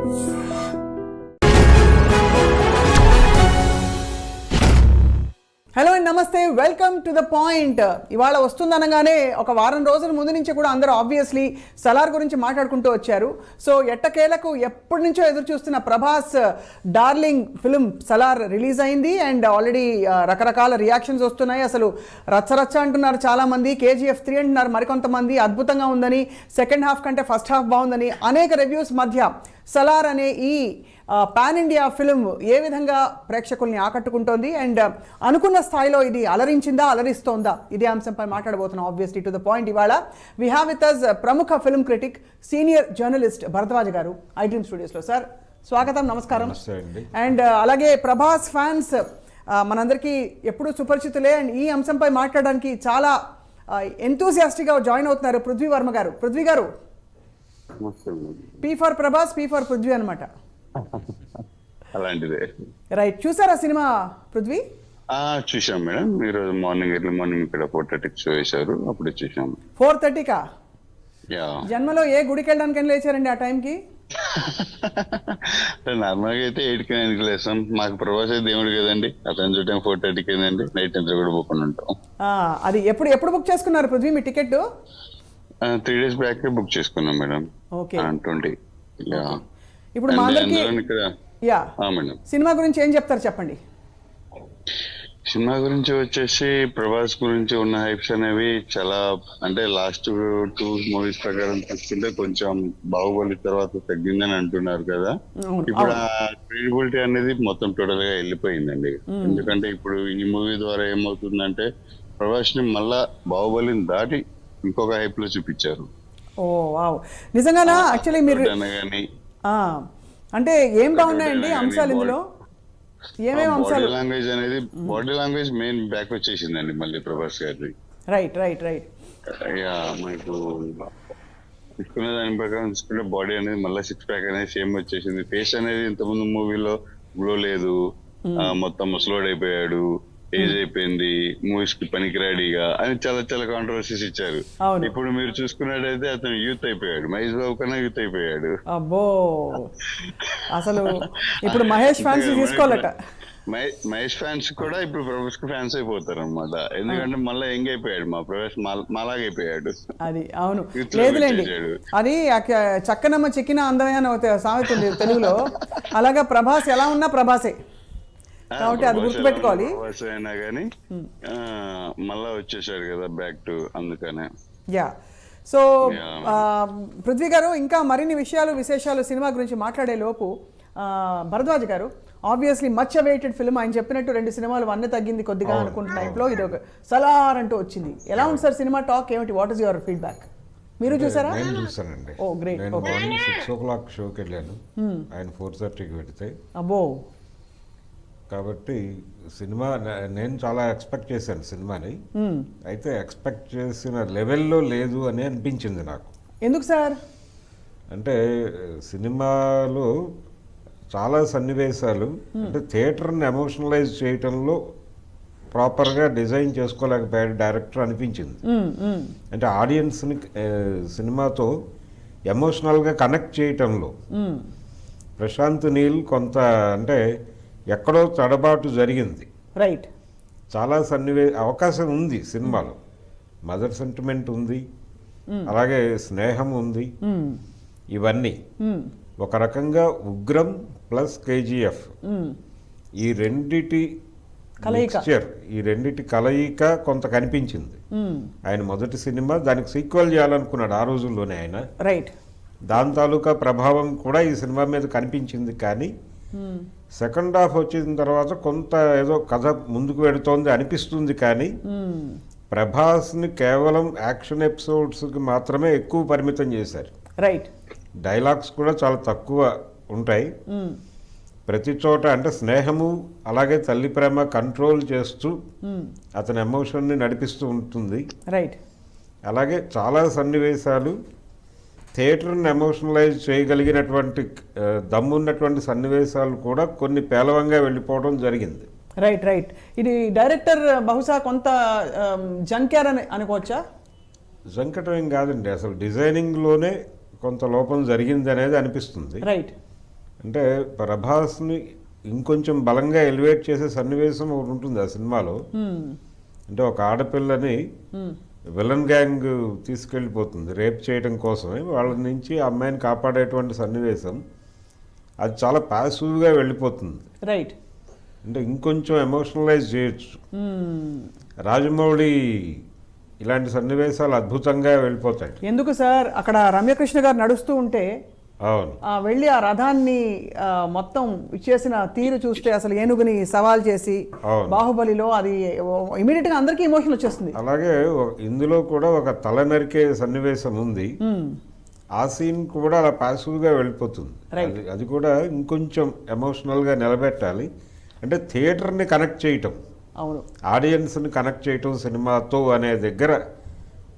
Hello and నమస్తే, welcome to the point. ఇవాళ వస్తుందనగానే ఒక వారం రోజుల ముందు నుంచి కూడా అందరూ ఆబ్వియస్లీ సలార్ గురించి మాట్లాడుకుంటూ వచ్చారు. సో ఎట్టకేలకు ఎప్పటి నుంచో ఎదురు చూస్తున్న Prabhas darling film Salaar release అయింది అండ్ ఆల్రెడీ రకరకాల రియాక్షన్స్ వస్తున్నాయి. అసలు రచ్చరచ్చ అంటున్నారు చాలామంది, KGF 3 అంటున్నారు మరికొంతమంది, అద్భుతంగా ఉందని, సెకండ్ హాఫ్ కంటే ఫస్ట్ హాఫ్ బాగుందని. అనేక రివ్యూస్ మధ్య సలార్ అనే ఈ పాన్ ఇండియా ఫిల్మ్ ఏ విధంగా ప్రేక్షకుల్ని ఆకట్టుకుంటోంది అండ్ అనుకున్న స్థాయిలో ఇది అలరించిందా, అలరిస్తోందా, ఇదే అంశంపై మాట్లాడబోతున్నాం. Obviously to the point. ఇవాళ వీ హ్యావ్ విత్ అస్ ప్రముఖ film critic, senior journalist Bharadwaj గారు ఐడ్రీమ్ స్టూడియోస్లో. సార్ స్వాగతం, నమస్కారం. అండ్ అలాగే ప్రభాస్ ఫ్యాన్స్ మనందరికీ ఎప్పుడూ సుపరిచితులే అండ్ ఈ అంశంపై మాట్లాడడానికి చాలా ఎంతూసియాస్టిక్గా జాయిన్ అవుతున్నారు పృథ్వీ వర్మ గారు. పృథ్వీ గారు, P for Prabhas, P for Prithvi అనమాట. అలాంటిదే. రైట్, చూసారా సినిమా పృథ్వీ? చూసాం మేడం. మీరు ఎర్లీ మార్నింగ్ ఇక్కడ 4:30 షో వేశారు, అప్పుడే చూసాం. 4:30కా? జన్మలో ఏ గుడికి వెళ్ళడానికి లేచారండి ఆ టైంకి? నార్మల్గా అయితే 8కి 9కి లేస్తాం. మాకు ప్రభాస్ దేవుడు కదండి, అతను చూడటం 4:30కి ఏందండి, నైట్ ఎంత కూడా బుక్ ఉంటాం. అది ఎప్పుడు బుక్ చేసుకున్నారు పృథ్వీ మీ టికెట్? 3 days బ్యాక్ బుక్ చేసుకున్నాం మేడం. ఓకే. 20. ఇప్పుడు మా అందరికి సినిమా గురించి ఏం చెప్తారు చెప్పండి. సినిమా గురించి వచ్చేసి ప్రభాస్ గురించి ఉన్న హైప్స్ అనేవి చాలా, అంటే లాస్ట్ 2 మూవీస్ ప్రకారం చూసుకుంటే కొంచెం బాహుబలి తర్వాత తగ్గిందని అంటున్నారు కదా. ఇప్పుడు ఆ క్రెడిబిలిటీ అనేది మొత్తం టోటల్ గా వెళ్ళిపోయిందండి. ఎందుకంటే ఇప్పుడు ఈ మూవీ ద్వారా ఏమవుతుందంటే ప్రభాస్ ని మళ్ళా బాహుబలిని దాటి ఇంకొక హైప్ లో చూపించారు. ఓ వావ్, నిజంగానా? యాక్చువల్లీ మీరు అంటే ఏం బాగున్నాయండి అంశాలు ఇందులో? ఏమేమి అంశాలు? లాంగ్వేజ్ అనేది, బాడీ లాంగ్వేజ్ మెయిన్ బ్యాక్ వచ్చేసిందండి మళ్ళీ ప్రభాస్ గారి. రైట్. మనకు తీసుకునే దాని ప్రకారం తీసుకుంటే బాడీ అనేది మళ్ళీ 6 ప్యాక్ అనేది సేమ్ వచ్చేసింది. ఫేస్ అనేది ఇంతకుముందు మూవీలో గ్లో లేదు, మొత్తం ముసలోడ్ అయిపోయాడు, ఏజ్ అయిపోయింది, మూవీస్ కి పనికిరాడిగా అని చాలా చాలా కాంట్రవర్సీస్ ఇచ్చారు. ఇప్పుడు మీరు చూసుకున్నట్టయితే అతను యూత్ అయిపోయాడు, మహేష్ బాబు కన్నా యూత్ అయిపోయాడు. అబ్బో, అసలు ఇప్పుడు మహేష్ ఫ్యాన్స్ తీసుకోవాలట. మహేష్ ఫ్యాన్స్ కూడా ఇప్పుడు ప్రభాస్ కి ఫ్యాన్స్ అయిపోతారు అనమాట. ఎందుకంటే మళ్ళీ యంగ్ అయిపోయాడు, మా ప్రభాస్ మాలాగైపోయాడు. అది అవును, లేదులేండి, అది చక్కనమ్మ చెక్కిన అందమైన సామెత ఉంది తెలుగులో. అలాగా ప్రభాస్ ఎలా ఉన్నా ప్రభాసే కాబట్టి అది గుర్తుపెట్టుకోవాలి. అయినా కానీ మళ్ళా వచ్చేసాడు కదా బ్యాక్ టు, అందుకనే. సో పృథ్వీ గారు, ఇంకా మరిన్ని విశేషాలు సినిమా గురించి మాట్లాడే లోపు భరద్వాజ్ గారు, ఆబ్వియస్లీ మచ్ అవైటెడ్ ఫిల్మ్, ఆయన చెప్పినట్టు 2 సినిమాలు వన్నే తగ్గింది కొద్దిగా అనుకుంటున్న టైంలో ఇది ఒక సలార్ అంటూ వచ్చింది. ఎలా ఉంది సార్ సినిమా? టాక్ ఏమిటి? What is your feedback? మీరు చూసారా? నేను చూసానండి. ఓ గ్రేట్. నేను మార్నింగ్ 6 o'clock షోకి వెళ్ళాను, ఆయన 4:30కి పెడితే. అబ్బో. కాబట్టి సినిమా నేను చాలా ఎక్స్పెక్ట్ చేశాను సినిమాని, అయితే ఎక్స్పెక్ట్ చేసిన లెవెల్లో లేదు అని అనిపించింది నాకు. ఎందుకు సార్? అంటే సినిమాలో చాలా సన్నివేశాలు అంటే థియేటర్ని ఎమోషనలైజ్ చేయటంలో ప్రాపర్గా డిజైన్ చేసుకోలేకపోయాడు డైరెక్టర్ అనిపించింది. అంటే ఆడియన్స్ని సినిమాతో ఎమోషనల్గా కనెక్ట్ చేయటంలో ప్రశాంత్ నీల్ కొంత అంటే ఎక్కడో తడబాటు జరిగింది. రైట్. చాలా అవకాశం ఉంది సినిమాలో. మదర్ సెంటిమెంట్ ఉంది, అలాగే స్నేహం ఉంది. ఇవన్నీ ఒక రకంగా ఉగ్రం ప్లస్ KGF ఈ రెండిటి కలయిక కొంత కనిపించింది. ఆయన మొదటి సినిమా, దానికి సీక్వెల్ చేయాలనుకున్నాడు ఆ రోజుల్లోనే ఆయన. రైట్. దాని తాలూకా ప్రభావం కూడా ఈ సినిమా మీద కనిపించింది. కానీ సెకండ్ హాఫ్ వచ్చిన తర్వాత కొంత ఏదో కథ ముందుకు వెళుతోంది అనిపిస్తుంది. కానీ ప్రభాస్ని కేవలం యాక్షన్ ఎపిసోడ్స్కి మాత్రమే ఎక్కువ పరిమితం చేశారు. రైట్. డైలాగ్స్ కూడా చాలా తక్కువ ఉంటాయి ప్రతి చోట. అంటే స్నేహము అలాగే తల్లి ప్రేమ కంట్రోల్ చేస్తూ అతని ఎమోషన్ని నడిపిస్తూ ఉంటుంది. రైట్. అలాగే చాలా సన్నివేశాలు థియేటర్ని ఎమోషనలైజ్ చేయగలిగినటువంటి దమ్మున్నటువంటి సన్నివేశాలు కూడా కొన్ని పేలవంగా వెళ్ళిపోవడం జరిగింది. రైట్. ఇది డైరెక్టర్ బహుశా కొంత జంక్యార్ అని అనుకోవచ్చా? జంకటం ఏం కాదండి, అసలు డిజైనింగ్లోనే కొంత లోపం జరిగింది అనేది అనిపిస్తుంది. రైట్. అంటే ప్రభాస్ని ఇంకొంచెం బలంగా ఎలివేట్ చేసే సన్నివేశం ఒకటి ఉంటుంది ఆ సినిమాలో. అంటే ఒక ఆడపిల్లని విలన్ గ్యాంగ్ తీసుకెళ్ళిపోతుంది రేప్ చేయడం కోసమే, వాళ్ళ నుంచి ఆ అమ్మాయిని కాపాడేటువంటి సన్నివేశం అది చాలా ప్యాసివ్గా వెళ్ళిపోతుంది. రైట్. అంటే ఇంకొంచెం ఎమోషనలైజ్ చేయొచ్చు. రాజమౌళి ఇలాంటి సన్నివేశాలు అద్భుతంగా వెళ్ళిపోతాయి. ఎందుకు సార్, అక్కడ రమ్యకృష్ణ గారు నడుస్తూ ఉంటే అవును, వెళ్ళి ఆ రథాన్ని మొత్తం ఇచ్చేసిన తీరు చూస్తే అసలు ఏనుగుని సవాల్ చేసి అవును. బాహుబలిలో అది ఇమీడియట్ గా అందరికీ ఎమోషన్ వచ్చేస్తుంది. అలాగే ఇందులో కూడా ఒక తల నరికే సన్నివేశం ఉంది. ఆ సీన్ కూడా అలా ప్యాసివ్గా వెళ్ళిపోతుంది. అది కూడా ఇంకొంచెం ఎమోషనల్గా నిలబెట్టాలి. అంటే థియేటర్ని కనెక్ట్ చేయటం, అవును, ఆడియన్స్ని కనెక్ట్ చేయటం సినిమాతో అనే దగ్గర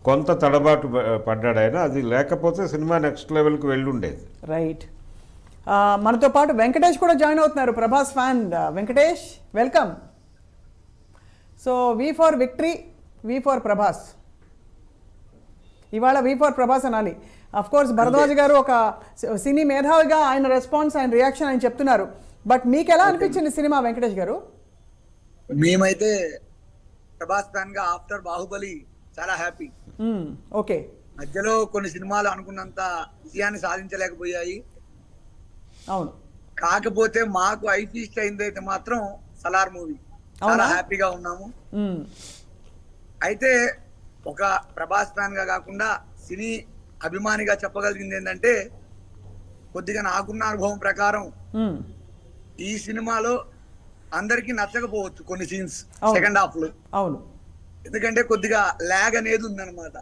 కొంత తడబాటు పడ్డాడు ఆయన. అది లేకపోతే సినిమా నెక్స్ట్ లెవెల్కి వెళ్ళుండేది. రైట్. మనతో పాటు వెంకటేష్ కూడా జాయిన్ అవుతున్నారు, Prabhas fan. Venkatesh, welcome. So V for victory, V for Prabhas. ఇవాళ వి ఫర్ ప్రభాస్ అనాలి. అఫ్ కోర్స్ భరద్వాజ్ గారు ఒక సినీ మేధావిగా ఆయన రెస్పాన్స్, ఆయన రియాక్షన్ ఆయన చెప్తున్నారు. బట్ మీకు ఎలా అనిపించింది సినిమా వెంకటేష్ గారు? మేమైతే ప్రభాస్ ఫ్యాన్ గా ఆఫ్టర్ బాహుబలి చాలా హ్యాపీ. ఓకే. మధ్యలో కొన్ని సినిమాలు అనుకున్నంత విజయాన్ని సాధించలేకపోయాయి. అవును. కాకపోతే మాకు ఐ ఫీస్ట్ అయిందైతే మాత్రం సలార్ మూవీ. చాలా హ్యాపీగా ఉన్నాము. అయితే ఒక ప్రభాస్ ఫ్యాన్ గా కాకుండా సినీ అభిమానిగా చెప్పగలిగింది ఏంటంటే, కొద్దిగా నాకున్న అనుభవం ప్రకారం ఈ సినిమాలో అందరికీ నచ్చకపోవచ్చు కొన్ని సీన్స్ సెకండ్ హాఫ్ లో. అవును. ఎందుకంటే కొద్దిగా ల్యాగ్ అనేది ఉందన్నమాట.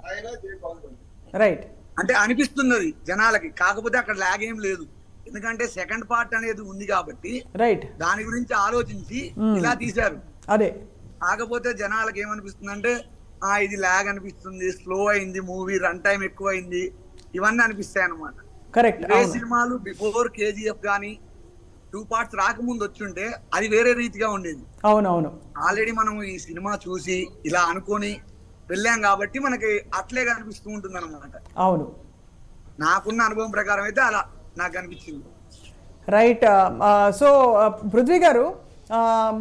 రైట్. అంటే అనిపిస్తున్నది జనాలకి, కాకపోతే అక్కడ ల్యాగ్ ఏం లేదు. ఎందుకంటే సెకండ్ పార్ట్ అనేది ఉంది కాబట్టి రైట్, దాని గురించి ఆలోచించి ఇలా తీశారు. అదే. కాకపోతే జనాలకి ఏమనిపిస్తుంది అంటే, ఇది ల్యాగ్ అనిపిస్తుంది, స్లో అయింది, మూవీ రన్ టైం ఎక్కువ అయింది, ఇవన్నీ అనిపిస్తాయి అన్నమాట. కరెక్ట్. ఏ సినిమాలు బిఫోర్ కేజీఎఫ్ గానీ 2 పార్ట్స్ రాకముందు వచ్చుంటే అది వేరే రీతిగా ఉండేది. అవునవును. ఆల్రెడీ మనం ఈ సినిమా చూసి ఇలా అనుకొని వెళ్ళాం కాబట్టి మనకి అట్లే కనిపిస్తూ ఉంటుంది అన్నమాట. అవును. నాకున్న అనుభవం ప్రకారం అయితే అలా నాకు అనిపించింది. రైట్. సో పృథ్వీ గారు,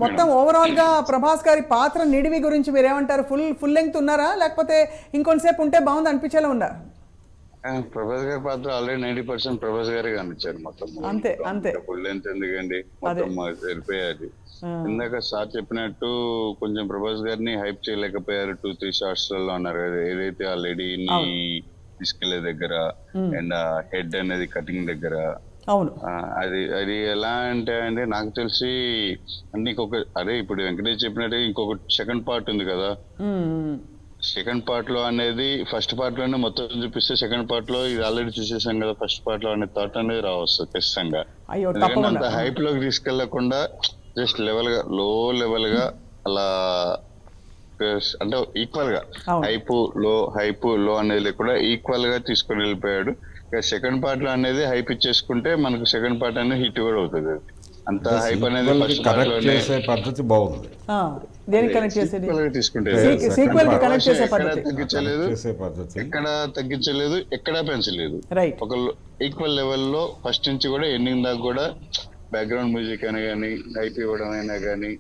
మొత్తం ఓవరాల్ గా ప్రభాస్ గారి పాత్ర నిడివి గురించి మీరు ఏమంటారు? ఫుల్ లెంగ్త్ ఉన్నారా, లేకపోతే ఇంకొంతసేపు ఉంటే బాగుంది అనిపించేలా ఉందా? ప్రభాస్ గారి పాత్ర ఆల్రెడీ 90% ప్రభాస్ గారే కనిపించారు మొత్తం. అంతే అంతే. ఫుల్ లెంత్ ఎందుకండి, మొత్తం వెళ్ళిపోయాది. ఇందాక సార్ చెప్పినట్టు కొంచెం ప్రభాస్ గారిని హైప్ చేయలేకపోయారు 2-3 షార్ట్స్ లలో అన్నారు కదా. ఏదైతే ఆ లేడీని తీసుకెళ్లే దగ్గర అండ్ హెడ్ అనేది కటింగ్ దగ్గర, అవును, అది ఎలా అంటే అండి, నాకు తెలిసి అంటే ఇప్పుడు వెంకటేష్ చెప్పినట్టు ఇంకొక సెకండ్ పార్ట్ ఉంది కదా. సెకండ్ పార్ట్ లో అనేది ఫస్ట్ పార్ట్ లోనే మొత్తం చూపిస్తే, సెకండ్ పార్ట్ లో ఇది ఆల్రెడీ చూసేసాం కదా ఫస్ట్ పార్ట్ లో అనే థాట్ అనేది రావస్తుంది ఖచ్చితంగా. ఎందుకంటే అంత హైప్ లోకి తీసుకెళ్లకుండా జస్ట్ లో లెవెల్ గా అలా, అంటే ఈక్వల్ గా హైప్ లో అనేది లేకుండా ఈక్వల్ గా తీసుకొని వెళ్ళిపోయాడు. సెకండ్ పార్ట్ లో అనేది హైప్ ఇచ్చేసుకుంటే మనకు సెకండ్ పార్ట్ అనేది హిట్ కూడా అవుతుంది. అంత హైప్ అనేది ఫస్ట్ పార్ట్ లోనే పద్ధతి బాగుంది. దేనికి కనెక్ట్ చేసేది? తీసుకుంటే ఎక్కడ తగ్గించలేదు, ఎక్కడా పెంచలేదు. ఒక ఈక్వల్ లెవెల్ లో ఫస్ట్ నుంచి కూడా ఎండింగ్ దాకా కూడా బ్యాక్గ్రౌండ్ మ్యూజిక్ అని కానీ, హైప్ ఇవ్వడం అయినా కానీ,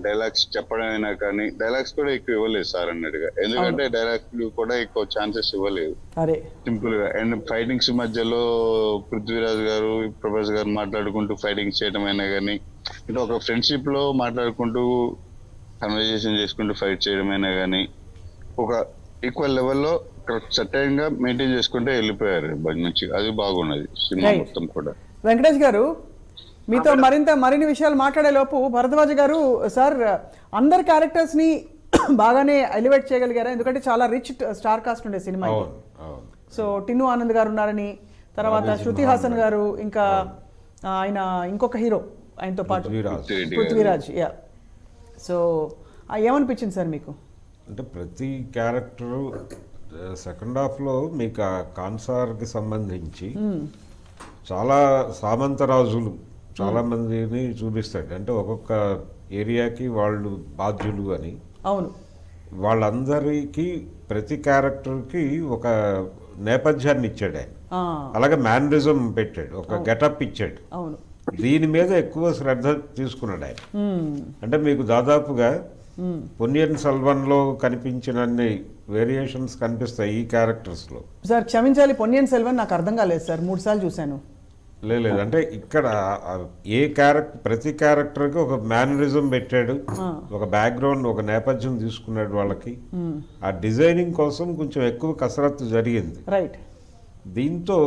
డైలాగ్స్ చెప్పడం అయినా కానీ, డైలాగ్స్ కూడా ఎక్కువ ఇవ్వలేదు సార్ అన్నట్టుగా. ఎందుకంటే డైలాగ్స్ కూడా ఎక్కువ ఛాన్సెస్ ఇవ్వలేదు, సింపుల్ గా. అండ్ ఫైటింగ్స్ మధ్యలో పృథ్వీరాజ్ గారు, ప్రభాస్ గారు మాట్లాడుకుంటూ ఫైటింగ్స్ చేయడం అయినా కానీ, అంటే ఒక ఫ్రెండ్షిప్ లో మాట్లాడుకుంటూ కన్వర్జేషన్ చేసుకుంటూ ఫైట్ చేయడం అయినా కానీ, ఒక ఈక్వల్ లెవెల్లో సర్టైన్ గా మెయింటైన్ చేసుకుంటే వెళ్ళిపోయారు మంచిగా. అది బాగున్నది సినిమా మొత్తం కూడా. వెంకటేష్ గారు, మీతో మరిన్ని విషయాలు మాట్లాడే లోపు భరద్వాజ్ గారు, సార్ అందరి క్యారెక్టర్స్ ని బాగానే ఎలివేట్ చేయగలిగారా? ఎందుకంటే చాలా రిచ్ స్టార్ కాస్ట్ ఉండే సినిమా. సో టిన్ను ఆనంద్ గారు ఉన్నారని, తర్వాత శృతి హాసన్ గారు, ఇంకా ఆయన ఇంకొక హీరో ఆయనతో పాటు పృథ్వీరాజ్. యా. సో ఏమనిపించింది సార్ మీకు? అంటే ప్రతి క్యారెక్టరు సెకండ్ హాఫ్లో మీకు ఆ కాన్సార్కి సంబంధించి చాలా సామంతరాజులు చాలా మందిని చూపిస్తాడు. అంటే ఒక్కొక్క ఏరియాకి వాళ్ళు బాధ్యులు అని. అవును. వాళ్ళందరికీ ప్రతి క్యారెక్టర్కి ఒక నేపథ్యాన్ని ఇచ్చాడు ఆయన. ఆ, అలాగే మ్యానరిజం పెట్టాడు, ఒక గెటప్ ఇచ్చాడు. అవును. దీని మీద ఎక్కువ శ్రద్ధ తీసుకున్నాడు ఆయన. మ్మ్. అంటే మీకు దాదాపుగా పొన్నియిన్ సెల్వన్లో కనిపించినన్ని వేరియేషన్స్ కనిపిస్తాయి ఈ క్యారెక్టర్స్లో. సార్ క్షమించాలి, పొన్నియిన్ సెల్వన్ నాకు అర్థం కాలేదు సార్, 3 సార్లు చూశాను. లేదు అంటే ఇక్కడ ప్రతి క్యారెక్టర్కి ఒక మేనరిజం పెట్టాడు, ఒక బ్యాక్గ్రౌండ్, ఒక నేపథ్యం తీసుకున్నాడు వాళ్ళకి. ఆ డిజైనింగ్ కోసం కొంచెం ఎక్కువ కసరత్తు జరిగింది. రైట్. దీంతో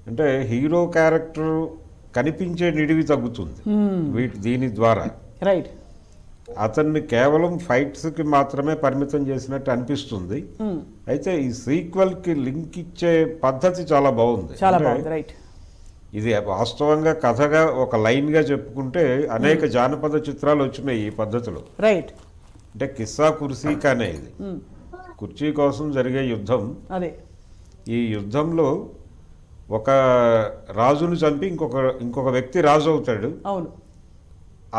అంటే హీరో క్యారెక్టర్ కనిపించే నిడివి తగ్గుతుంది దీని ద్వారా. రైట్. అతన్ని కేవలం ఫైట్స్కి మాత్రమే పరిమితం చేసినట్టు అనిపిస్తుంది. అయితే ఈ సీక్వెల్కి లింక్ ఇచ్చే పద్ధతి చాలా బాగుంది. చాలా అంటే బాగుంది. రైట్. ఇది వాస్తవంగా కథగా ఒక లైన్గా చెప్పుకుంటే అనేక జానపద చిత్రాలు వచ్చినాయి ఈ పద్ధతిలో. రైట్. అంటే కిస్సా కుర్సీ కానే ఇది, కుర్చీ కోసం జరిగే యుద్ధం. అదే. ఈ యుద్ధంలో ఒక రాజును చంపి ఇంకొక వ్యక్తి రాజు అవుతాడు. అవును.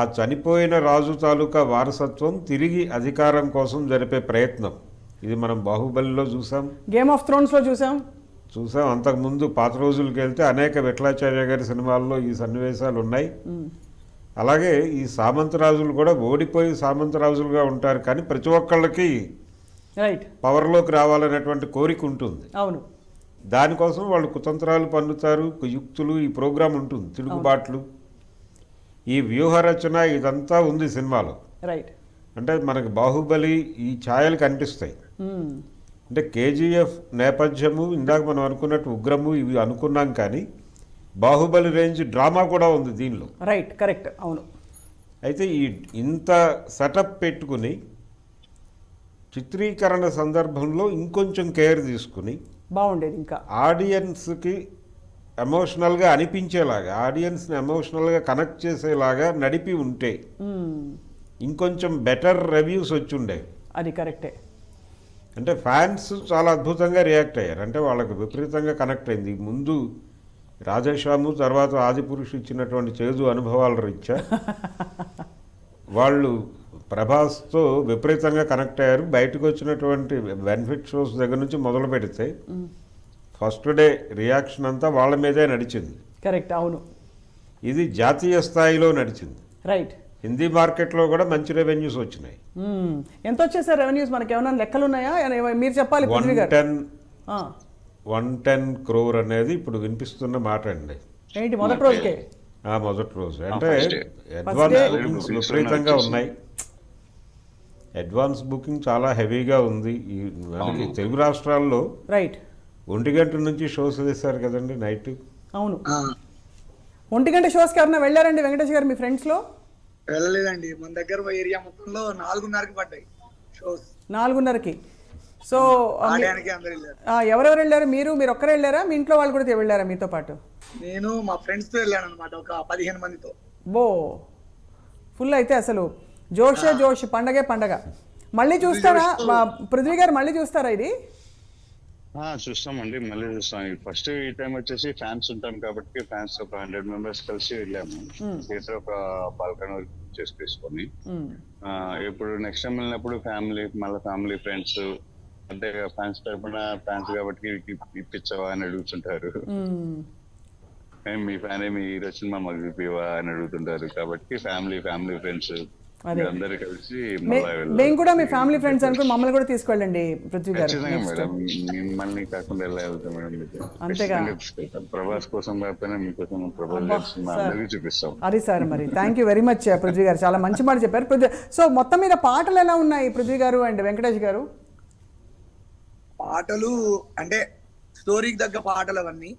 ఆ చనిపోయిన రాజు తాలూకా వారసత్వం తిరిగి అధికారం కోసం జరిపే ప్రయత్నం. ఇది మనం బాహుబలిలో చూసాం, గేమ్ ఆఫ్ థ్రోన్స్లో చూసాం. అంతకుముందు పాత రోజులకి వెళ్తే అనేక విఠలాచార్య గారి సినిమాల్లో ఈ సన్నివేశాలు ఉన్నాయి. అలాగే ఈ సామంతరాజులు కూడా ఓడిపోయి సామంతరాజులుగా ఉంటారు, కానీ ప్రతి ఒక్కళ్ళకి రైట్ పవర్లోకి రావాలనేటువంటి కోరిక ఉంటుంది. అవును. దానికోసం వాళ్ళు కుతంత్రాలు పన్నుతారు, యుక్తులు, ఈ ప్రోగ్రాం ఉంటుంది, తిరుగుబాట్లు, ఈ వ్యూహరచన, ఇదంతా ఉంది సినిమాలో. రైట్. అంటే మనకి బాహుబలి ఈ ఛాయలు కనిపిస్తాయి. అంటే కేజీఎఫ్ నేపథ్యము, ఇందాక మనం అనుకున్నట్టు ఉగ్రము, ఇవి అనుకున్నాం, కానీ బాహుబలి రేంజ్ డ్రామా కూడా ఉంది దీనిలో. రైట్. కరెక్ట్. అవును. అయితే ఇంత సెటప్ పెట్టుకుని చిత్రీకరణ సందర్భంలో ఇంకొంచెం కేర్ తీసుకుని బాగుండేది. ఇంకా ఆడియన్స్కి ఎమోషనల్గా అనిపించేలాగా, ఆడియన్స్ని ఎమోషనల్గా కనెక్ట్ చేసేలాగా నడిపి ఉంటే ఇంకొంచెం బెటర్ రివ్యూస్ వచ్చి ఉండేవి. అది కరెక్టే. అంటే ఫ్యాన్స్ చాలా అద్భుతంగా రియాక్ట్ అయ్యారు. అంటే వాళ్ళకు విపరీతంగా కనెక్ట్ అయింది. ముందు రాధేశ్యాము, తర్వాత ఆదిపురుషు ఇచ్చినటువంటి చేదు అనుభవాల రీత్యా వాళ్ళు ప్రభాస్తో విపరీతంగా కనెక్ట్ అయ్యారు. బయటకు వచ్చినటువంటి బెనిఫిట్ షోస్ దగ్గర నుంచి మొదలు పెడితే ఫస్ట్ డే రియాక్షన్ అంతా వాళ్ళ మీదే నడిచింది. కరెక్ట్. అవును. ఇది జాతీయ స్థాయిలో నడిచింది. రైట్. హిందీ మార్కెట్లో కూడా మంచి రెవెన్యూస్ వచ్చినాయి. ఎంత వచ్చేసారు రెవెన్యూస్? మనకి ఏమైనా లెక్కలు ఉన్నాయా? మీరు చెప్పాలి. 110 crore అనేది ఇప్పుడు వినిపిస్తున్న మాట అండి. ఏంటి మొదటి రోజుకే? మొదటి రోజు అంటే అడ్వాన్స్ బుకింగ్స్ విపరీతంగా ఉన్నాయి. అడ్వాన్స్ బుకింగ్ చాలా హెవీగా ఉంది. ఈ మనకి తెలుగు రాష్ట్రాల్లో రైట్ 1 గంట నుంచి షోస్ వేశారు కదండి నైట్. అవును. 1 గంట షోస్కి ఎవరైనా వెళ్ళారండి వెంకటేష్ గారు మీ ఫ్రెండ్స్లో? వెళ్ళలేదండి. మన దగ్గర ఏరియా మొత్తంలో 4:30కి పడ్డాయి షోస్. 4:30కి. సో ఆలయానికి అందరు వెళ్ళారు. ఎవరెవరు వెళ్ళారు? మీరు ఒక్కరే వెళ్ళారా? మీ ఇంట్లో వాళ్ళు కూడా వెళ్ళారా మీతో పాటు? నేను మా ఫ్రెండ్స్ తో వెళ్ళాను అనమాట, ఒక 15 మందితో. బో ఫుల్ అయితే అసలు జోషే జోష్, పండగే పండగ. మళ్ళీ చూస్తారా పృథ్వీ గారు? మళ్ళీ చూస్తారా ఇది? చూస్తామండి, మళ్ళీ చూస్తాం. ఫస్ట్ ఈ టైం వచ్చేసి ఫ్యాన్స్ ఉంటాం కాబట్టి ఫ్యాన్స్ ఒక 100 members కలిసి వెళ్ళాము. థియేటర్ ఒక బాల్కనీ చేసుకొని, ఇప్పుడు నెక్స్ట్ టైం వెళ్ళినప్పుడు ఫ్యామిలీ ఫ్రెండ్స్ అంటే ఫ్యాన్స్ తరఫున ఫ్యాన్స్ కాబట్టి ఇప్పించవా అని అడుగుతుంటారు. మీ ఫ్యాన్ మీ హీరో సినిమా మాకు చూపివా అని అడుగుతుంటారు. కాబట్టి ఫ్యామిలీ ఫ్రెండ్స్ అందరూ కలిసి మేము కూడా మీ ఫ్యామిలీ ఫ్రెండ్స్ అనుకుని మమ్మల్ని కూడా తీసుకెళ్ళండి పృథ్వీ గారు. మేడం మిమ్మల్ని కాకుండా ఎలా వెళ్తాం మేడం? అంతేగా, ప్రభాస్ కోసం కాకపోయినా మీకోసం ప్రభాస్ అందరికీ చూపిస్తాం. అది సార్. మరి thank you very much Prithvi గారు, చాలా మంచి మాట చెప్పారు. సో మొత్తం మీద పాటలు ఎలా ఉన్నాయి పృథ్వీ గారు అండ్ వెంకటేష్ గారు? పాటలు అంటే స్టోరీకి తగ్గ పాటలు అవన్నీ.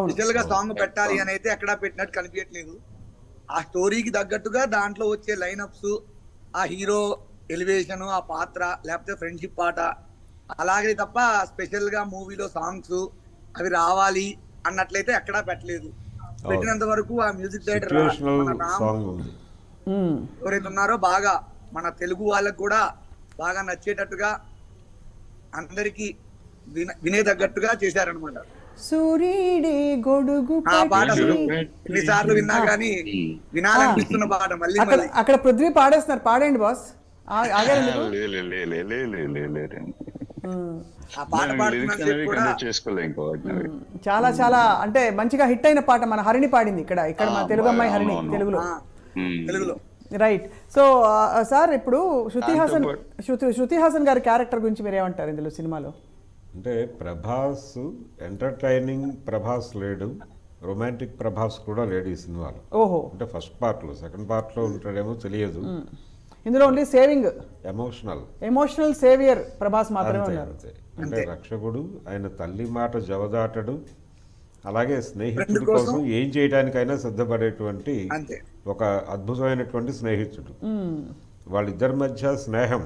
స్పెషల్ గా సాంగ్ పెట్టాలి అని అయితే ఎక్కడా పెట్టినట్టు కనిపించట్లేదు. ఆ స్టోరీకి తగ్గట్టుగా దాంట్లో వచ్చే లైనప్స్, ఆ హీరో ఎలివేషన్, ఆ పాత్ర, లేకపోతే ఫ్రెండ్షిప్ పాట, అలాగే తప్ప స్పెషల్ గా మూవీలో సాంగ్స్ అవి రావాలి అన్నట్లయితే ఎక్కడా పెట్టలేదు. పెట్టినంత వరకు ఆ మ్యూజిక్ డైరెక్టర్ ఎవరైతే ఉన్నారో బాగా మన తెలుగు వాళ్ళకు కూడా బాగా నచ్చేటట్టుగా అందరికి వినే తగ్గట్టుగా చేశారనమాట. సూర్యుడే గొడుగు ఆ పాట ఎన్నిసార్లు విన్నా కానీ వినాలనిపిస్తున్న పాట. మళ్ళీ అక్కడ పృథ్వీ పాడేస్తున్నారు, పాడండి బాస్. ఆ పాట లిరిక్స్ పాడుతున్నంతసేపు అనేవి కూడా కండక్ట్ చేసుకోలే ఇంకా వాటిని. చాలా చాలా అంటే మంచిగా హిట్ అయిన పాట మన హరిణి పాడింది ఇక్కడ ఇక్కడ మన తెలుగు అమ్మాయి హరిణి అవునవును. తెలుగులో. ఆ, ఉమ్. తెలుగులో రైట్. సో సార్ ఇప్పుడు దాంతో శృతి హాసన్ గారి క్యారెక్టర్ గురించి మీరు ఏమంటారు ఇందులో సినిమాలో? అంటే ప్రభాస్ ఎంటర్టైనింగ్ ప్రభాస్ లేడు, రొమాంటిక్ ప్రభాస్ కూడా లేడు ఈ సినిమాలో. ఓహో. అంటే ఫస్ట్ పార్ట్లో, సెకండ్ పార్ట్లో ఉంటాడేమో తెలియదు. ఇందులో only saving emotional saviour Prabhas మాత్రమే అంతే ఉన్నారు. అంతే. అంటే రక్షకుడు, ఆయన తల్లి మాట జవదాటడు, అలాగే స్నేహితుడి Friend కోసం కోసం ఏం చేయడానికైనా సిద్ధపడేటువంటి అంతే. ఒక అద్భుతమైనటువంటి స్నేహితుడు. వాళ్ళిద్దరి మధ్య స్నేహం,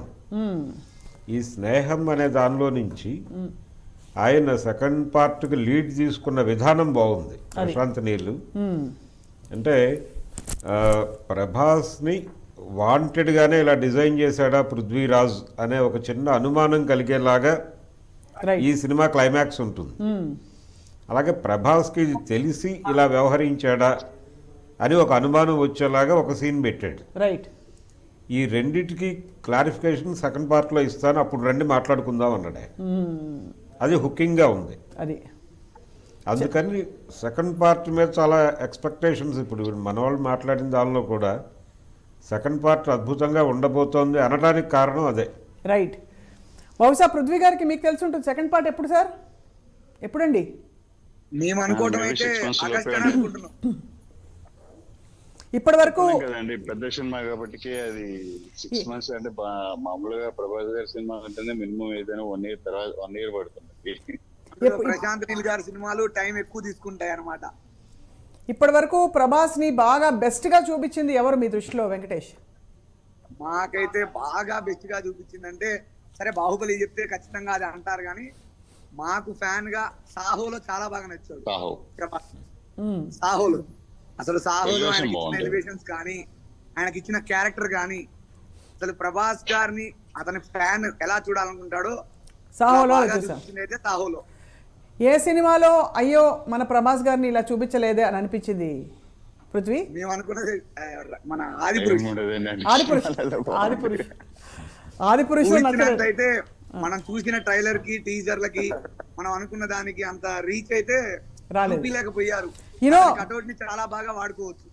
ఈ స్నేహం అనే దానిలో నుంచి ఆయన సెకండ్ పార్ట్కి లీడ్ తీసుకున్న విధానం బాగుంది. ప్రశాంత్ నీళ్ళు అంటే ప్రభాస్ని వాంటెడ్గానే ఇలా డిజైన్ చేశాడా పృథ్వీరాజ్ అనే ఒక చిన్న అనుమానం కలిగేలాగా ఈ సినిమా క్లైమాక్స్ ఉంటుంది. అలాగే ప్రభాస్కి ఇది తెలిసి ఇలా వ్యవహరించాడా అని ఒక అనుమానం వచ్చేలాగా ఒక సీన్ పెట్టాడు. రైట్. ఈ రెండిటికి క్లారిఫికేషన్ సెకండ్ పార్ట్లో ఇస్తాను, అప్పుడు రండి మాట్లాడుకుందాం అన్నాడే. అది హుకింగ్గా ఉంది. అది అందుకని సెకండ్ పార్ట్ మీద చాలా ఎక్స్పెక్టేషన్స్. ఇప్పుడు మన వాళ్ళు మాట్లాడిన దానిలో కూడా సెకండ్ పార్ట్ అద్భుతంగా ఉండబోతోంది అనడానికి కారణం అదే. రైట్. బహుశా పృథ్వీ గారికి మీకు తెలిసి ఉంటుంది సెకండ్ పార్ట్ ఎప్పుడు సార్? ఎప్పుడండి? మేము అనుకోవటం maybe అయితే 6 months ఆగస్ట్ లోపే అని అనుకుంటున్నాం. ఇప్పటి వరకు కదండి పెద్ద సినిమా కాబట్టి అది 6 months అంటే మామూలుగా ప్రభాస్ గారి సినిమా అంటేనే మినిమం ఏదైనా 1 year తర్వాత 1 year పడుతుంది. ప్రశాంత్ నీల్ గారి సినిమాలు టైం ఎక్కువ తీసుకుంటాయి అన్నమాట. ఇప్పటి వరకు ప్రభాస్ని బాగా బెస్ట్గా చూపించింది ఎవరు మీ దృష్టిలో వెంకటేష్? మాకైతే బాగా బెస్ట్ గా చూపించిందంటే, సరే బాహుబలి చెప్తే ఖచ్చితంగా అది అంటారు కానీ మాకు ఫ్యాన్ గా సాహోలో చాలా బాగా నచ్చాడు సాహో. ప్రభాస్. మ్మ్. సాహోలో అసలు సాహోలో Elevation ఆయనకి ఇచ్చిన బాగుంది. ఎలివేషన్స్ కానీ ఆయనకి ఇచ్చిన క్యారెక్టర్ కానీ అసలు ప్రభాస్ గారిని అతని ఫ్యాన్ ఎలా చూడాలనుకుంటాడో సాహోలో బాగా చూసాం. చూపించింది అయితే సాహోలో. ఏ సినిమాలో అయ్యో మన ప్రభాస్ గారిని ఇలా చూపించలేదే అని అనిపించింది పృథ్వీ? మేము అనుకున్నది మన ఆదిపురుష్ ఆదిపురుషులో నచ్చలేదు. ఊహించినట్టయితే మనం చూసిన ట్రైలర్ కి టీజర్లకి మనం అనుకున్న దానికి అంత రీచ్ అయితే రాలేదు. చూపించలేకపోయారు. You know- కటౌట్ ని చాలా బాగా వాడుకోవచ్చు.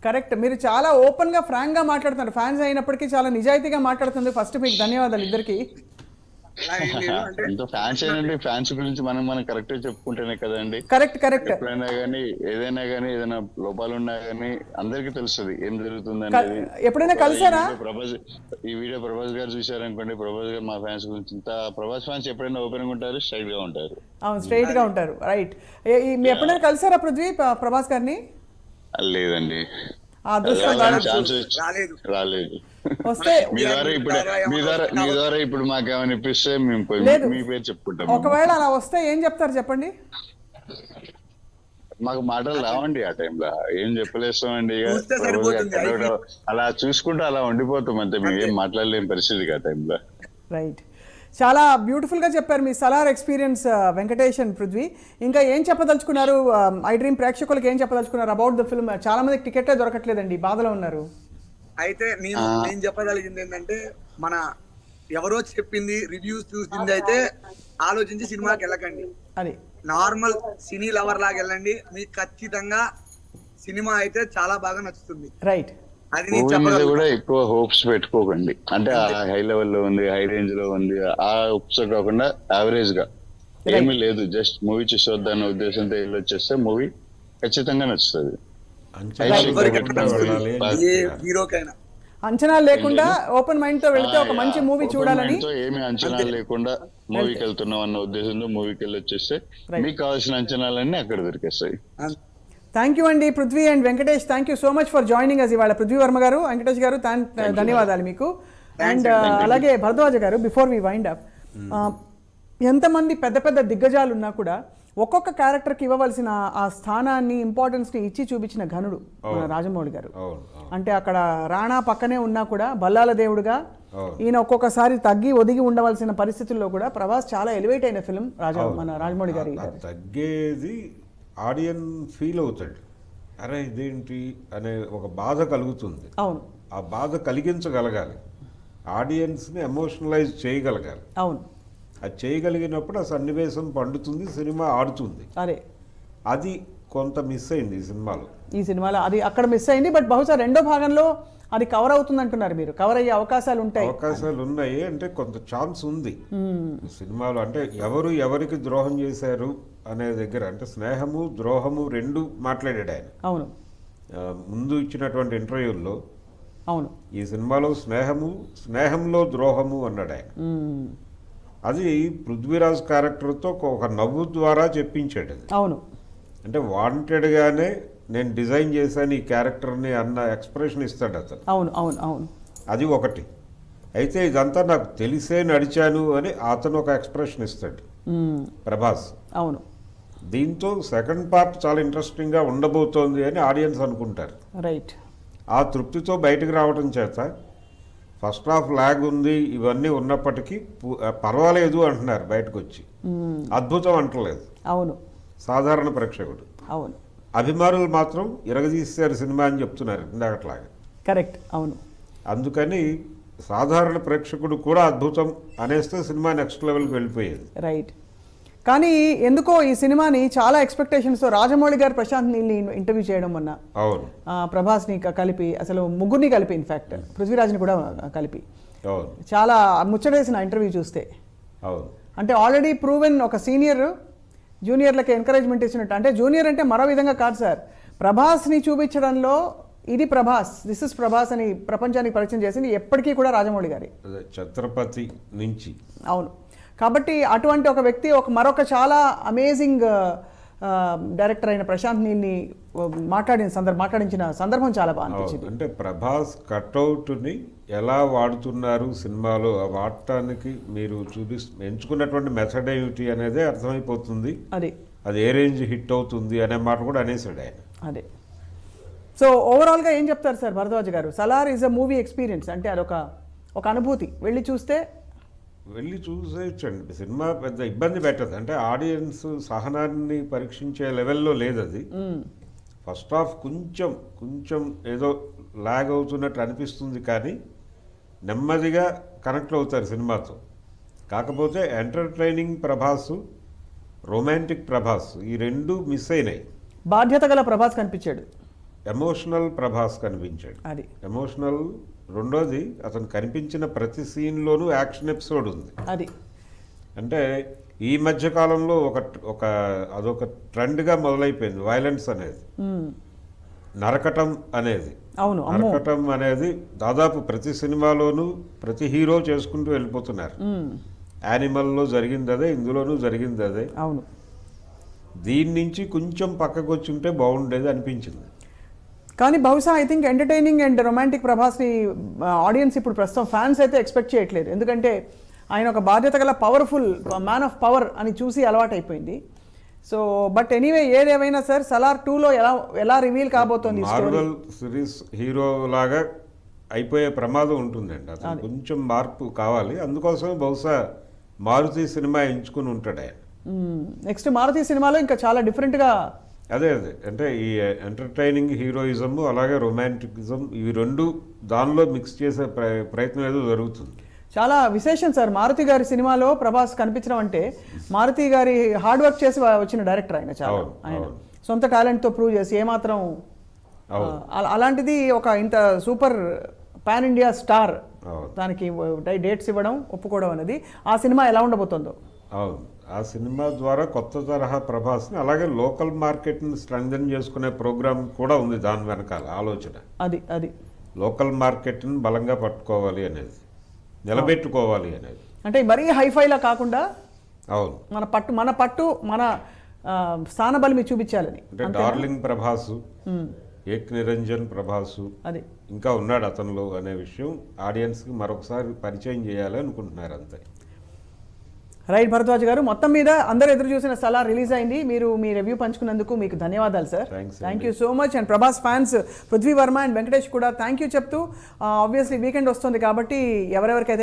కరెక్ట్. మీరు చాలా ఓపెన్గా ఫ్రాంక్గా మాట్లాడుతున్నారు. ఫ్యాన్స్ అయినప్పటికీ చాలా నిజాయితీగా మాట్లాడుతుంది. ఫస్ట్ మీకు ధన్యవాదాలు ఇద్దరికి. అలా ఏం లేదు అంటే ఎంతో ఫ్యాన్స్ ఏంటంటే ఫ్యాన్స్ గురించి మనం కరెక్ట్ చెప్పుకుంటేనే కదండి. కరెక్ట్. ఎప్పుడైనా కానీ ఏదైనా కానీ ఏదైనా లోపాలు ఉన్నా కానీ అందరికీ తెలుస్తుంది ఏం జరుగుతుంది అనేది. ఎప్పుడైనా కలిసారా? ఈ వీడియో ప్రభాస్ గారు చూసారనుకోండి, ప్రభాస్ గారు మా ఫ్యాన్స్ గురించి ఇంత ప్రభాస్ ఫ్యాన్స్ ఎప్పుడైనా ఓపెన్ గా ఉంటారు, స్ట్రైట్ గా ఉంటారు. అవును, స్ట్రైట్గా ఉంటారు. రైట్. మీ ఎప్పుడైనా కలిసారా పృథ్వీ ప్రభాస్ గారిని? లేదండి, ఆ అదృష్టం ఛాన్స్ రాలేదు. రాలేదు. వస్తే మీ ద్వారా ఇప్పుడు మాకేమైనా ఇప్పిస్తే మేము లేదు. మీ పేరు చెప్పుకుంటాం. ఒకవేళ అలా వస్తే ఏం చెప్తారు చెప్పండి? మాకు మాటలు రావండి ఆ టైంలో, ఏం చెప్పలేస్తామండి. ఇక చూస్తే సరిపోతుంది. అలా చూసుకుంటూ అలా ఉండిపోతాం అంతే, మేము ఏం మాట్లాడలేని పరిస్థితి ఆ టైంలో. రైట్. చాలా బ్యూటిఫుల్గా చెప్పారు మీ సలార్ ఎక్స్పీరియన్స్ వెంకటేష్ అండ్ పృథ్వీ. ఇంకా ఏం చెప్పదలుచుకున్నారు? ఐ డ్రీమ్ ప్రేక్షకులకు ఏం చెప్పదలుచుకున్నారు అబౌట్ ద ఫిల్మ్? చాలా మందికి టికెటే దొరకట్లేదండి, బాధలో ఉన్నారు. అయితే నేను చెప్పగలిగింది ఏంటంటే, మన ఎవరో చెప్పింది రివ్యూస్ చూసింది అయితే ఆలోచించి సినిమాకి వెళ్ళకండి. అది నార్మల్ సినీ లవర్ లాగా వెళ్ళండి, మీకు ఖచ్చితంగా సినిమా అయితే చాలా బాగా నచ్చుతుంది. రైట్. అది నేను మూవీ మీద చెప్పగలను. కూడా ఎక్కువ హోప్స్ పెట్టుకోకండి. అంటే హై లెవెల్ లో ఉంది, హై రేంజ్ లో ఉంది, ఆ హోప్స్ కాకుండా యావరేజ్ గా ఏమీ లేదు, జస్ట్ మూవీ చూసొద్దన్న ఉద్దేశంతో వెళ్ళి వచ్చేస్తే మూవీ ఖచ్చితంగా నచ్చుతుంది. ఏ హీరోకైనా అంచనా లేకుండా ఓపెన్ మైండ్ తో వెళ్తే ఒక మంచి మూవీ చూడాలని, ఏమి అంచనా లేకుండా మూవీకి వెళ్తున్నాం అన్న ఉద్దేశంతో మూవీకి వెళ్ళి వచ్చేస్తే మీకు కావాల్సిన అంచనాలన్నీ అక్కడ దొరికేస్తాయి. థ్యాంక్ యూ అండి Prithvi and Venkatesh. Thank you so much for joining us ఇవాళ. పృథ్వీ వర్మ గారు, వెంకటేష్ గారు, ధన్యవాదాలు మీకు. అండ్ అలాగే భరద్వాజ గారు, బిఫోర్ వి వైండ్ అప్, ఎంతమంది పెద్ద పెద్ద దిగ్గజాలు ఉన్నా కూడా ఒక్కొక్క క్యారెక్టర్కి ఇవ్వవలసిన ఆ స్థానాన్ని, ఇంపార్టెన్స్ని ఇచ్చి చూపించిన ఘనుడు మన రాజమౌళి గారు. అంటే అక్కడ రాణా పక్కనే ఉన్నా కూడా బల్లాల దేవుడుగా ఈయన ఒక్కొక్కసారి తగ్గి ఒదిగి ఉండవలసిన పరిస్థితుల్లో కూడా ప్రభాస్ చాలా ఎలివేట్ అయిన ఫిల్మ్ మన రాజమౌళి గారి. తగ్గేది ఆడియన్స్ ఫీల్ అవుతాడు, అరే ఇదేంటి అనే ఒక బాధ కలుగుతుంది. అవును, ఆ బాధ కలిగించగలగాలి, ఆడియన్స్ని ఎమోషనలైజ్ చేయగలగాలి. అవును. అది చేయగలిగినప్పుడు ఆ సన్నివేశం పండుతుంది, సినిమా ఆడుతుంది. అదే అది కొంత మిస్ అయింది ఈ సినిమాలో. ఈ సినిమాలో అది అక్కడ మిస్ అయింది. బట్ బహుశా రెండో భాగంలో అది కవర్ అవుతుంది అంటున్నారు మీరు. కవర్ అయ్యే అవకాశాలు ఉంటాయి. అవకాశాలు ఉన్నాయి అంటే కొంత ఛాన్స్ ఉంది సినిమాలో. అంటే ఎవరు ఎవరికి ద్రోహం చేశారు అనే దగ్గర అంటే స్నేహము ద్రోహము రెండు మాట్లాడాడు ఆయన. అవును ముందు ఇచ్చినటువంటి ఇంటర్వ్యూల్లో అవును ఈ సినిమాలో స్నేహంలో ద్రోహము అన్నాడు ఆయన. అది పృథ్వీరాజ్ క్యారెక్టర్తో ఒక నవ్వు ద్వారా చెప్పించాడు అది. అవును అంటే వాంటెడ్గానే నేను డిజైన్ చేశాను ఈ క్యారెక్టర్ని అన్న ఎక్స్ప్రెషన్ ఇస్తాడు అతను. అవును అవును అవును అది ఒకటి. అయితే ఇదంతా నాకు తెలిసే నడిచాను అని అతను ఒక ఎక్స్ప్రెషన్ ఇస్తాడు ప్రభాస్. అవును దీంతో సెకండ్ పార్ట్ చాలా ఇంట్రెస్టింగ్గా ఉండబోతోంది అని ఆడియన్స్ అనుకుంటారు. రైట్. ఆ తృప్తితో బయటకు రావడం చేత ఫస్ట్ హాఫ్ లాగ్ ఉంది ఇవన్నీ ఉన్నప్పటికీ పర్వాలేదు అంటున్నారు బయటకు వచ్చి. అద్భుతం అంటలేదు అవును సాధారణ ప్రేక్షకుడు. అవును అభిమానులు మాత్రం ఇరగదీశారు సినిమా అని చెప్తున్నారు ఇందాకట్లాగా. కరెక్ట్. అవును అందుకని సాధారణ ప్రేక్షకుడు కూడా అద్భుతం అనేస్తే సినిమా నెక్స్ట్ లెవెల్కి వెళ్ళిపోయేది. రైట్. కానీ ఎందుకో ఈ సినిమాని చాలా ఎక్స్పెక్టేషన్స్తో రాజమౌళి గారు ప్రశాంత్ నీల్ని ఇంటర్వ్యూ చేయడం మొన్న. అవును. ప్రభాస్ని కలిపి, అసలు ముగ్గురిని కలిపి, ఇన్ఫ్యాక్ట్ పృథ్వీరాజ్ని కూడా కలిపి అవును చాలా ముచ్చటేసిన ఇంటర్వ్యూ చూస్తే. అవును. అంటే ఆల్రెడీ ప్రూవెన్ ఒక సీనియర్ జూనియర్లకి ఎంకరేజ్మెంట్ ఇచ్చినట్టు. అంటే జూనియర్ అంటే మరో విధంగా కాదు సార్, ప్రభాస్ని చూపించడంలో ఇది ప్రభాస్, దిస్ ఇస్ ప్రభాస్ అని ప్రపంచానికి పరిచయం చేసింది ఎప్పటికీ కూడా రాజమౌళి గారి. ఛత్రపతి నుంచి. అవును. కాబట్టి అటువంటి ఒక వ్యక్తి మరొక చాలా అమేజింగ్ డైరెక్టర్ అయిన ప్రశాంత్ నీల్ని మాట్లాడించిన సందర్భం చాలా బాగా అనిపించింది. అంటే ప్రభాస్ కట్అవుట్ని ఎలా వాడుతున్నారు సినిమాలో, వాడటానికి మీరు ఎంచుకున్నటువంటి మెథడ్ ఏమిటి అనేది అర్థమైపోతుంది. అది ఏ రేంజ్ హిట్ అవుతుంది అనే మాట కూడా అనేసాడు ఆయన. అదే. సో ఓవరాల్గా ఏం చెప్తారు సార్ భరద్వాజ్ గారు? Salaar is a movie experience. అంటే అదొక అనుభూతి. వెళ్ళి చూసేయచ్చండి. సినిమా పెద్ద ఇబ్బంది పెట్టదు. అంటే ఆడియన్స్ సహనాన్ని పరీక్షించే లెవెల్లో లేదు అది. ఫస్ట్ హాఫ్ కొంచెం ఏదో లాగ్ అవుతున్నట్టు అనిపిస్తుంది, కానీ నెమ్మదిగా కనెక్ట్ అవుతారు సినిమాతో. కాకపోతే ఎంటర్టైనింగ్ ప్రభాస్, రొమాంటిక్ ప్రభాస్ ఈ రెండు మిస్ అయినాయి. బాధ్యత గల ప్రభాస్ కనిపించాడు, ఎమోషనల్ ప్రభాస్ కనిపించాడు. అది ఎమోషనల్. రెండోది అతను కనిపించిన ప్రతి సీన్లోనూ యాక్షన్ ఎపిసోడ్ ఉంది. అది అంటే ఈ మధ్య కాలంలో అదొక ట్రెండ్గా మొదలైపోయింది వైలెన్స్ అనేది, నరకటం అనేది. అవును, నరకటం అనేది దాదాపు ప్రతి సినిమాలోనూ ప్రతి హీరో చేసుకుంటూ వెళ్ళిపోతున్నారు. యానిమల్లో జరిగింది అదే, ఇందులోనూ జరిగింది అదే. అవును. దీని నుంచి కొంచెం పక్కకు వచ్చి ఉంటే బాగుండేది అనిపించింది. కానీ బహుశా I think entertaining and romantic ప్రభాస్ని ఆడియన్స్ ఇప్పుడు ప్రస్తుతం ఫ్యాన్స్ అయితే ఎక్స్పెక్ట్ చేయట్లేదు. ఎందుకంటే ఆయన ఒక బాధ్యత గల పవర్ఫుల్ మ్యాన్ ఆఫ్ పవర్ అని చూసి అలవాటైపోయింది. సో బట్ ఎనీవే ఏదేమైనా సార్, సలార్ 2లో ఎలా రివీల్ కాబోతోంది? మార్వెల్ సిరీస్ హీరో లాగా అయిపోయే ప్రమాదం ఉంటుందండి. అతను కొంచెం మార్పు కావాలి. అందుకోసం బహుశా మారుతి సినిమా ఎంచుకుని ఉంటాడు ఆయన. నెక్స్ట్ మారుతి సినిమాలో ఇంకా చాలా డిఫరెంట్గా అదే అంటే ఈ ఎంటర్టైనింగ్ హీరోయిజం అలాగే రొమాంటికిజం ఇవి రెండు దానిలో మిక్స్ చేసే ప్రయత్నం ఏదో జరుగుతుంది. చాలా విశేషం సార్ మారుతి గారి సినిమాలో ప్రభాస్ కనిపించడం అంటే. మారుతి గారి హార్డ్ వర్క్ చేసి వచ్చిన డైరెక్టర్ ఆయన. చాలా ఆయన సొంత టాలెంట్తో ప్రూవ్ చేసి ఏమాత్రం అలాంటిది ఒక ఇంత సూపర్ పాన్ ఇండియా స్టార్ దానికి డేట్స్ ఇవ్వడం, ఒప్పుకోవడం అనేది ఆ సినిమా ఎలా ఉండబోతుందో. అవును. ఆ సినిమా ద్వారా కొత్త తరహా ప్రభాస్ని అలాగే లోకల్ మార్కెట్ని స్ట్రెంగ్థెన్ చేసుకునే ప్రోగ్రామ్ కూడా ఉంది దాని వెనకాల ఆలోచన. అది లోకల్ మార్కెట్ని బలంగా పట్టుకోవాలి అనేది, నిలబెట్టుకోవాలి అనేది. అంటే మరీ హైఫైలా కాకుండా అవును మన పట్టు మన స్థానబలిమి చూపించాలని. అంటే డార్లింగ్ ప్రభాసు, ఏక్ నిరంజన్ ప్రభాసు అది ఇంకా ఉన్నాడు అతనిలో అనే విషయం ఆడియన్స్కి మరొకసారి పరిచయం చేయాలి అనుకుంటున్నారు అంతే. రైట్ భరద్వాజ్ గారు, మొత్తం మీద అందరూ ఎదురు చూసిన సలార్ రిలీజ్ అయింది. మీరు మీ రివ్యూ పంచుకున్నందుకు మీకు ధన్యవాదాలు sir. Thank you so much. And Prabhas fans Prithvi Varma and Venkatesh కూడా థ్యాంక్ యూ చెప్తూ, ఆబ్వియస్లీ వీకెండ్ వస్తుంది కాబట్టి ఎవరెవరికైతే